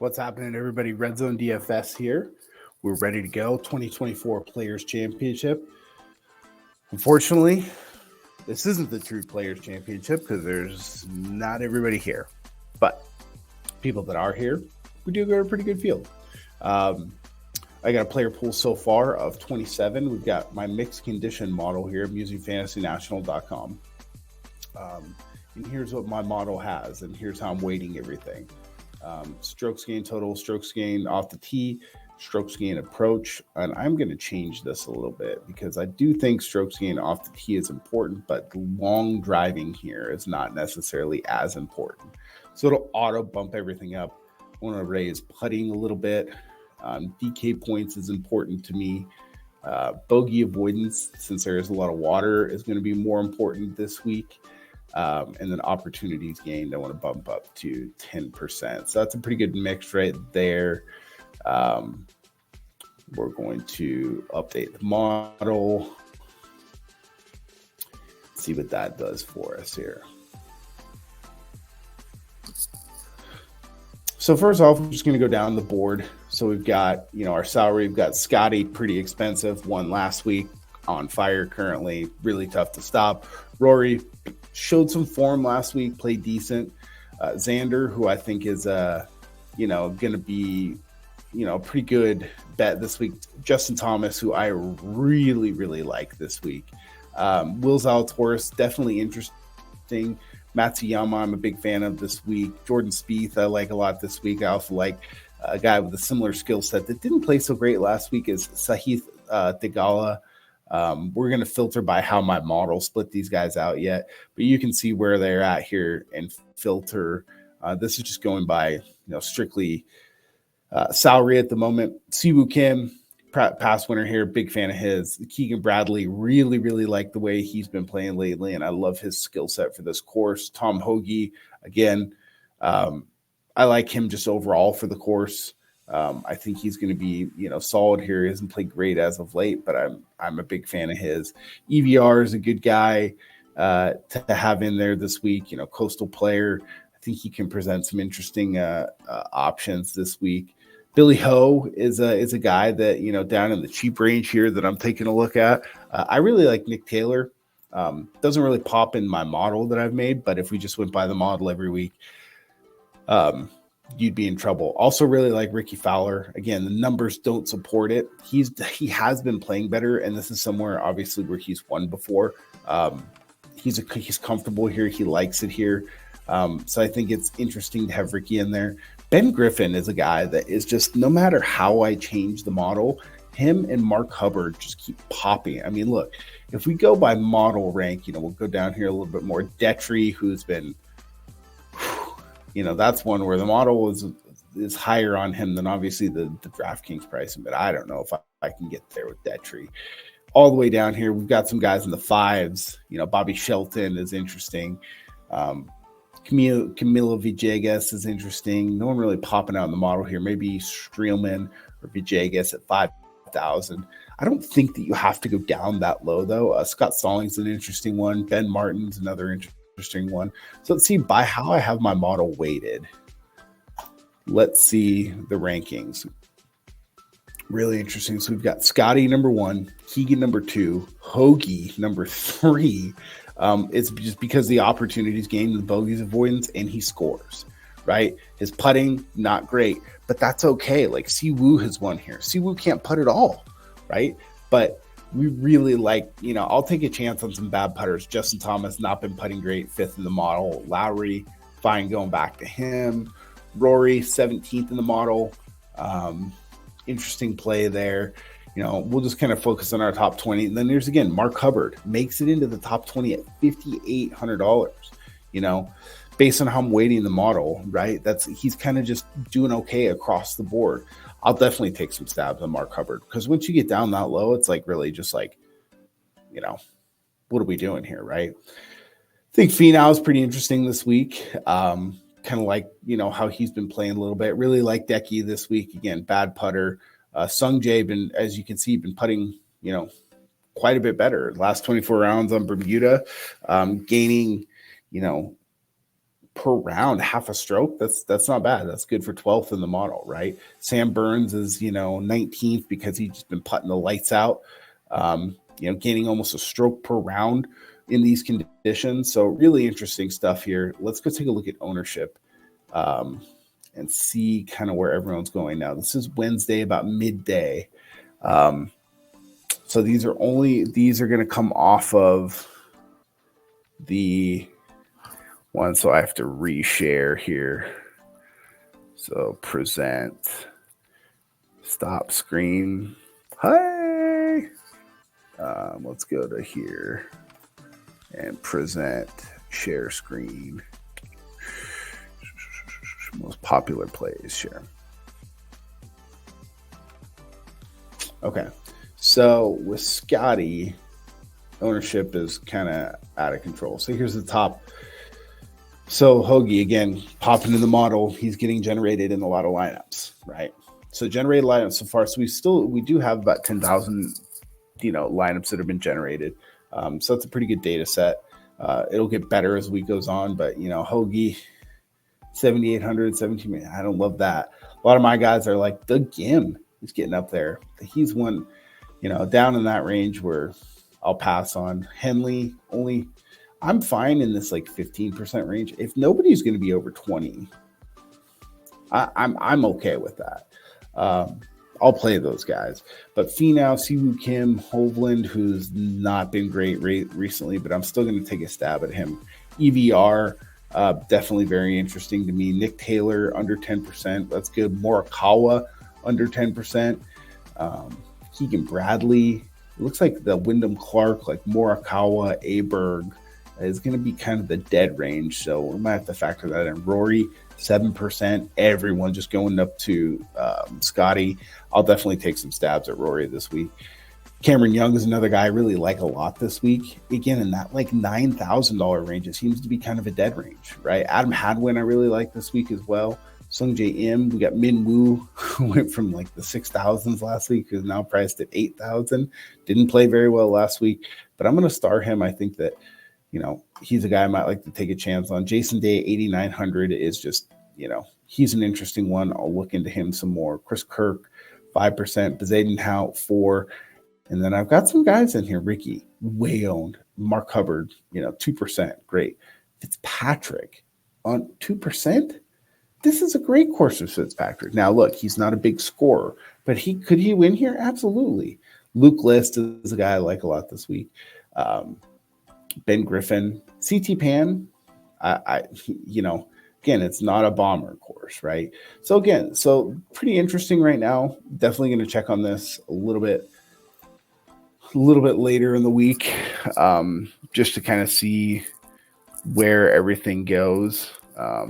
What's happening, everybody? Red Zone DFS here. We're ready to go. 2024 Players Championship. Unfortunately, this isn't the true Players Championship because there's not everybody here. But people that are here, we do get a pretty good field. I got a player pool so far of 27. We've got my mixed condition model here. I'm using fantasynational.com. And here's what my model has, and here's how I'm weighting everything. Strokes gain total, strokes gain off the tee, strokes gain approach. And I'm going to change this a little bit because I do think strokes gain off the tee is important, but long driving here is not necessarily as important. So it'll auto bump everything up. I want to raise putting a little bit. DK points is important to me. Bogey avoidance, since there is a lot of water, is going to be more important this week. And then opportunities gained, I want to bump up to 10%. So that's a pretty good mix right there. We're going to update the model. See what that does for us here. So first off, we're just going to go down the board. So we've got, our salary. We've got Scotty, pretty expensive, won last week, on fire currently, really tough to stop. Rory showed some form last week, played decent. Xander, who I think is, going to be, a pretty good bet this week. Justin Thomas, who I really, really like this week. Will Zalatoris, definitely interesting. Matsuyama, I'm a big fan of this week. Jordan Spieth, I like a lot this week. I also like a guy with a similar skill set that didn't play so great last week is Sahith Theegala. We're going to filter by how my model split these guys out yet, but you can see where they're at here and filter. This is just going by, strictly salary at the moment. Siwoo Kim, past winner here, big fan of his. Keegan Bradley, really, really like the way he's been playing lately, and I love his skill set for this course. Tom Hoagie, again, I like him just overall for the course. I think he's going to be, solid here. He hasn't played great as of late, but I'm a big fan of his. EVR is a good guy to have in there this week. Coastal player. I think he can present some interesting options this week. Billy Ho is a guy that, down in the cheap range here that I'm taking a look at. I really like Nick Taylor. Doesn't really pop in my model that I've made, but if we just went by the model every week, you'd be in trouble. Also really like Ricky Fowler. Again, the numbers don't support it. He has been playing better, and this is somewhere obviously where he's won before. He's comfortable here. He likes it here. So I think it's interesting to have Ricky in there. Ben Griffin is a guy that is just, no matter how I change the model, him and Mark Hubbard just keep popping. I mean, look, if we go by model rank, we'll go down here a little bit more. Detry, who's been, that's one where the model is higher on him than obviously the DraftKings pricing, but I don't know if I can get there with Detry. All the way down here, we've got some guys in the fives. Bobby Shelton is interesting. Camilo Villegas is interesting. No one really popping out in the model here. Maybe Streelman or Villegas at 5,000. I don't think that you have to go down that low, though. Scott Stallings is an interesting one. Ben Martin's another interesting one. So let's see by how I have my model weighted. Let's see the rankings. Really interesting. So we've got Scotty number 1, Keegan number 2, Hoagie number 3. It's just because the opportunities gained, the bogeys avoidance, and he scores, right? His putting, not great, but that's okay. Like Siwoo has won here. Siwoo can't putt at all, right? But we really like, I'll take a chance on some bad putters. Justin Thomas, not been putting great, 5th in the model. Lowry, fine going back to him. Rory, 17th in the model. Interesting play there. We'll just kind of focus on our top 20. And then there's, again, Mark Hubbard makes it into the top 20 at $5,800, based on how I'm weighting the model, right? He's kind of just doing okay across the board. I'll definitely take some stabs on Mark Hubbard because once you get down that low, it's like really just like, what are we doing here, right? I think Finau is pretty interesting this week. Kind of like, how he's been playing a little bit. Really like Decky this week. Again, bad putter. Sung Jae, as you can see, been putting, quite a bit better. Last 24 rounds on Bermuda, gaining, per round, half a stroke. That's not bad. That's good for 12th in the model, right? Sam Burns is, 19th because he's just been putting the lights out, gaining almost a stroke per round in these conditions. So really interesting stuff here. Let's go take a look at ownership and see kind of where everyone's going now. This is Wednesday about midday. So these are going to come off of the one. So I have to reshare here. So present, stop screen. Hi. Let's go to here and present, share screen. Most popular plays, share. Okay. So with Scotty, ownership is kind of out of control. So here's the top. So Hoagie, again, popping into the model. He's getting generated in a lot of lineups, right? So generated lineups so far. So we do have about 10,000, lineups that have been generated. So it's a pretty good data set. It'll get better as the week goes on, but Hoagie, 7,800, 17. I don't love that. A lot of my guys are like Doug Gim. He's getting up there. He's one, down in that range where I'll pass on. Henley only. I'm fine in this like 15% range. If nobody's going to be over 20, I'm okay with that. I'll play those guys. But Finau, Siwoo Kim, Hovland, who's not been great recently, but I'm still going to take a stab at him. EVR, definitely very interesting to me. Nick Taylor, under 10%. That's good. Morikawa, under 10%. Keegan Bradley. It looks like the Wyndham Clark, like Morikawa, Aberg, is going to be kind of the dead range. So we might have to factor that in. Rory, 7%. Everyone just going up to Scotty. I'll definitely take some stabs at Rory this week. Cameron Young is another guy I really like a lot this week. Again, in that like $9,000 range, it seems to be kind of a dead range, right? Adam Hadwin I really like this week as well. Sung J M, we got Min Woo, who went from like the 6,000s last week, who's now priced at 8,000. Didn't play very well last week, but I'm going to star him. I think that, he's a guy I might like to take a chance on. Jason Day, 8,900 is just, he's an interesting one. I'll look into him some more. Chris Kirk, 5%. Bezaden Hout, 4%. And then I've got some guys in here. Ricky, way owned. Mark Hubbard, 2%. Great. Fitzpatrick on 2%. This is a great course for Fitzpatrick. Now, look, he's not a big scorer, but could he win here? Absolutely. Luke List is a guy I like a lot this week. Ben Griffin, CT Pan. Again, it's not a bomber course, right? So pretty interesting right now. Definitely going to check on this a little bit later in the week, just to kind of see where everything goes.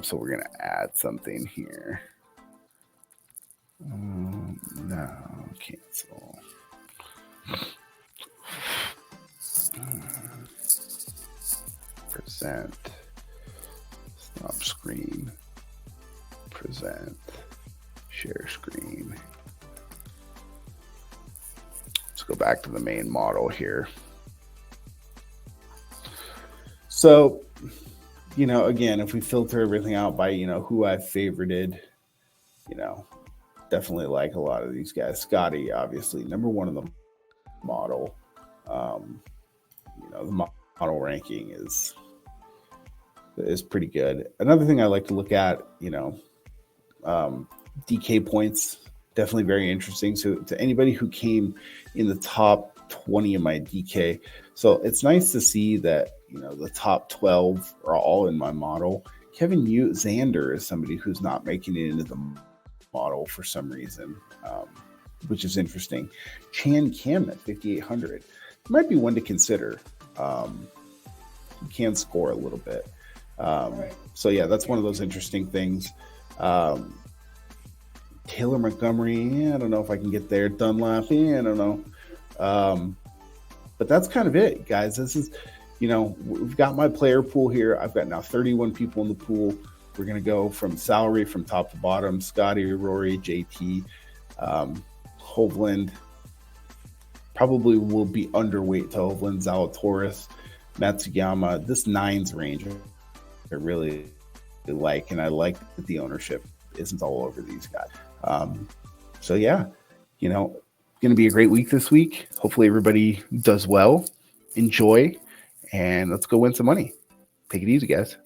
So we're going to add something here. No, cancel. Present. Stop screen. Present. Share screen. Let's go back to the main model here. So, again, if we filter everything out by, who I've favorited, definitely like a lot of these guys. Scotty, obviously, number one in the model. The model ranking is pretty good. Another thing I like to look at, DK points, definitely very interesting. So to anybody who came in the top 20 of my DK, so it's nice to see that, the top 12 are all in my model. Kevin Xander is somebody who's not making it into the model for some reason, which is interesting. Chan Kim at 5,800 might be one to consider. He can score a little bit. So yeah, that's one of those interesting things. Taylor Montgomery, I don't know if I can get there. Dunlap, I don't know. But that's kind of it, guys. This is, we've got my player pool here. I've got now 31 people in the pool. We're going to go from salary from top to bottom. Scotty, Rory, JT, Hovland. Probably will be underweight to Hovland, Zalatoris, Matsuyama. This 9s range I really like, and I like that the ownership isn't all over these guys. So yeah, going to be a great week this week. Hopefully everybody does well. Enjoy, and let's go win some money. Take it easy, guys.